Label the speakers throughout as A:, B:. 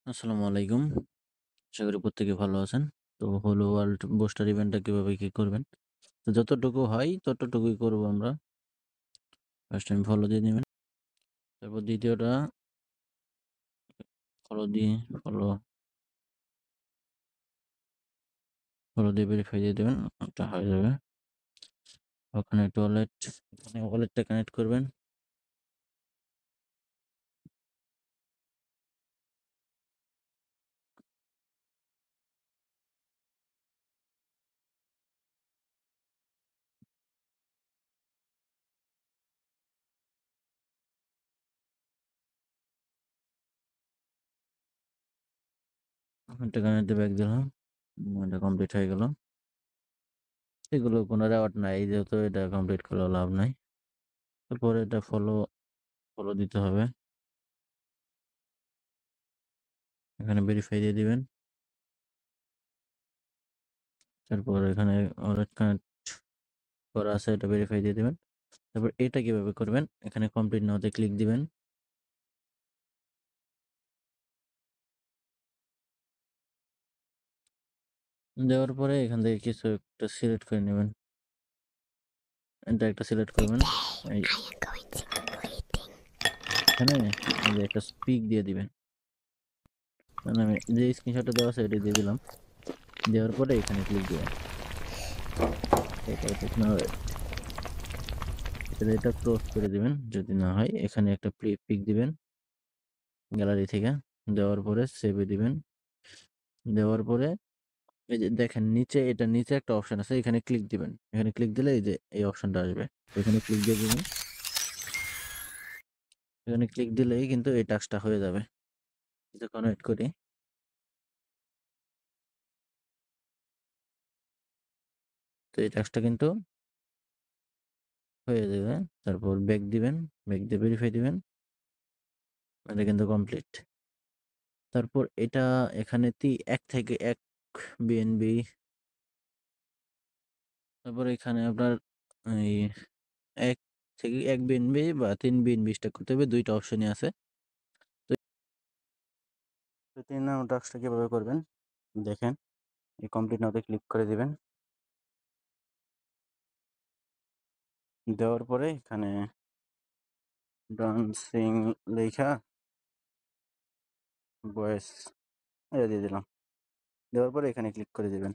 A: আসসালামু আলাইকুম। আশা করি প্রত্যেকে ভালো আছেন। তো হলো ওয়ার্ল্ড বুস্টার ইভেন্টটা কিভাবে কি করবেন? তো যতটুকু হয় ততটুকুই করব আমরা। ফার্স্ট টাইম ফলো দিয়ে নিবেন। তারপর দ্বিতীয়টা ফলো দিয়ে ফলো ফলো দিয়ে ভেরিফাই দিয়ে দিবেন। এটা হয়ে যাবে। ওখানে এখানে ওয়ালেটটা কানেক্ট করবেন। এটা কানেক্ট দিয়ে ব্যাক দিলাম। এটা কমপ্লিট হয়ে গেল। এগুলো কোনো রেওয়ার্ড নাই যেহেতু এটা কমপ্লিট করলেও লাভ নাই। তারপরে এটা ফলো দিতে হবে। এখানে ভেরিফাই দিয়ে দিবেন। তারপর এখানে ওয়ালেট কানেক্ট করা আছে এটা ভেরিফাই দিয়ে দিবেন। তারপর এটা কিভাবে করবেন? এখানে কমপ্লিট নাওতে ক্লিক দিবেন। দেওয়ার পরে এখান থেকে কিছু একটা সিলেক্ট করে নেবেন। এটা একটা সিলেক্ট করবেন। এই এখানে এই যে একটা স্পিক দিয়ে দিবেন। মানে আমি যে স্ক্রিনশটটা দেওয়া আছে এটা দিয়ে দিলাম। দেওয়ার পরে এখানে ক্লিক দিবেন। তারপরে দেখুন এটা ক্লোজ করে দিবেন। যদি না হয় এখানে একটা পিক দিবেন গ্যালারি থেকে। দেওয়ার পরে সেভে দিবেন। দেওয়ার পরে এই যে দেখেন নিচে একটা অপশন আছে এখানে ক্লিক দিবেন। এখানে ক্লিক দিলে এই যে এই অপশনটা আসবে। এখানে ক্লিক দিয়ে দিবেন। এখানে ক্লিক দিলেই কিন্তু এই টাস্কটা হয়ে যাবে। কিছুক্ষণ ওয়েট করি। তো এই টাস্কটা কিন্তু হয়ে যাবে। তারপর ব্যাক দিবেন। ব্যাক দিয়ে ভেরিফাই দিবেন। এটা কিন্তু কমপ্লিট। তারপর এটা এখানে ১ থেকে ১ বিএনবি। তারপর এখানে আপনার এই ১ থেকে ১ বিএনবি বা ৩ বিএনবি স্ট্যাক করতে হবে। ২ টা অপশনই আছে। তো ৩ নম্বর টাস্কটা কিভাবে করবেন? দেখেন এই কমপ্লিট নাওতে ক্লিক করে দিবেন। দেওয়ার পরে এখানে ডান্সিং লেখা ভয়েস এটা দিয়ে দিলাম। দেওয়ার পরে এখানে ক্লিক করে দিবেন।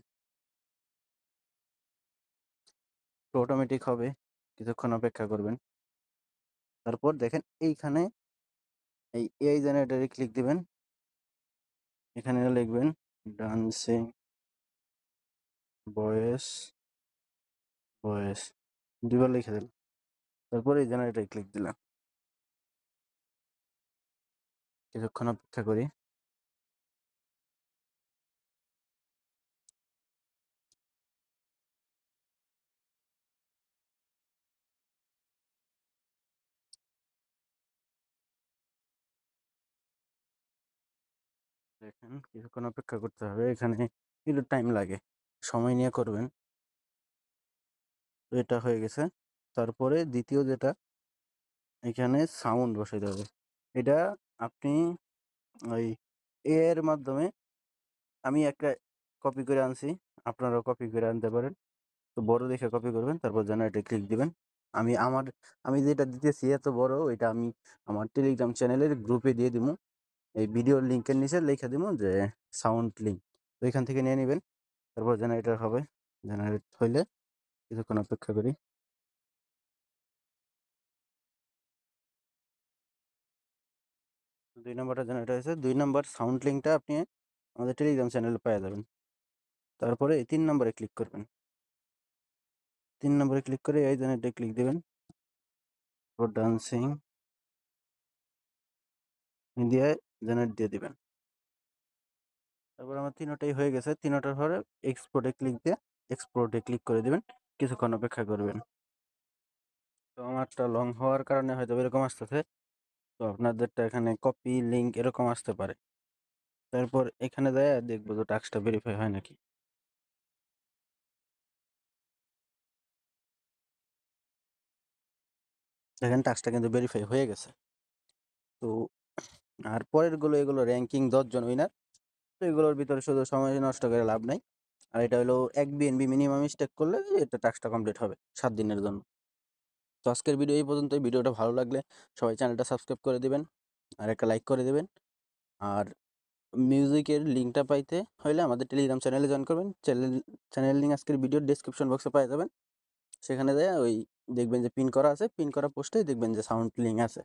A: তো অটোমেটিক হবে। কিছুক্ষণ অপেক্ষা করবেন। তারপর দেখেন এইখানে এই এআই জেনারেটরে ক্লিক দিবেন। এখানে লিখবেন ডান্সিং ভয়েস ২ বার লিখে দিলাম। তারপর এই জেনারেটরে ক্লিক দিলাম। কিছুক্ষণ অপেক্ষা করি। দেখেন কিছুক্ষণ অপেক্ষা করতে হবে। এখানে একটু টাইম লাগে। সময় নিয়ে করবেন। তো এটা হয়ে গেছে। তারপরে দ্বিতীয় যেটা এখানে সাউন্ড বসাইতে হবে। এটা আপনি ওই এআই এর মাধ্যমে আমি একটা কপি করে আনছি। আপনারাও কপি করে আনতে পারেন। তো বড় দেখে কপি করবেন। তারপর জেনারেটে ক্লিক দিবেন। আমি আমার আমি যেটা দিতেছি এত বড় এটা আমি আমার টেলিগ্রাম চ্যানেলের গ্রুপে দিয়ে দিমু। এই ভিডিওর লিংকের নিচে লিখে দিমু যে সাউন্ড লিঙ্ক। তো এখান থেকে নিয়ে নিবেন। তারপর জেনারেটর হবে। জেনারেট হইলে কিছুক্ষণ অপেক্ষা করি। ২ নাম্বারটা জেনারেট হয়েছে। ২ নাম্বার সাউন্ড লিঙ্কটা আপনি আমাদের টেলিগ্রাম চ্যানেলে পেয়ে যাবেন। তারপরে ৩ নাম্বারে ক্লিক করবেন। ৩ নাম্বারে ক্লিক করে এই জেনারেটে ক্লিক দিবেন। তারপর ডান্সিং দিয়ে জেনারেট দিয়ে দিবেন। তারপর আমার ৩ টাই হয়ে গেছে। ৩টার পরে এক্সপোর্টে ক্লিক করে দিবেন। কিছুক্ষণ অপেক্ষা করবেন। তো আমারটা লং হওয়ার কারণে হয়তো এরকম আসতেছে। তো আপনাদেরটা এখানে কপি লিঙ্ক এরকম আসতে পারে। তারপর এখানে যাইয়া দেখবো যে টাস্কটা ভেরিফাই হয় নাকি। দেখেন টাস্কটা কিন্তু ভেরিফাই হয়ে গেছে। তো আর পরেরগুলো এগুলো র্যাঙ্কিং 10 জন উইনার। তো এগুলোর ভিতরে শুধু সময় নষ্ট করে লাভ নাই। আর এটা হলো 1 বিএনবি মিনিমাম স্টেক করলে এটা টাস্কটা কমপ্লিট হবে 7 দিনের জন্য। তো আজকের ভিডিও এই পর্যন্তই। ভিডিওটা ভালো লাগলে সবাই চ্যানেলটা সাবস্ক্রাইব করে দিবেন আর একটা লাইক করে দিবেন। আর মিউজিকের লিঙ্কটা পাইতে হইলে আমাদের টেলিগ্রাম চ্যানেলে জয়েন করবেন। চ্যানেল লিঙ্ক আজকের ভিডিওর ডেসক্রিপশন বক্সে পেয়ে যাবেন। সেখানে যেয়ে ওই দেখবেন যে পিন করা আছে, পিন করা পোস্টেই দেখবেন যে সাউন্ড লিঙ্ক আছে।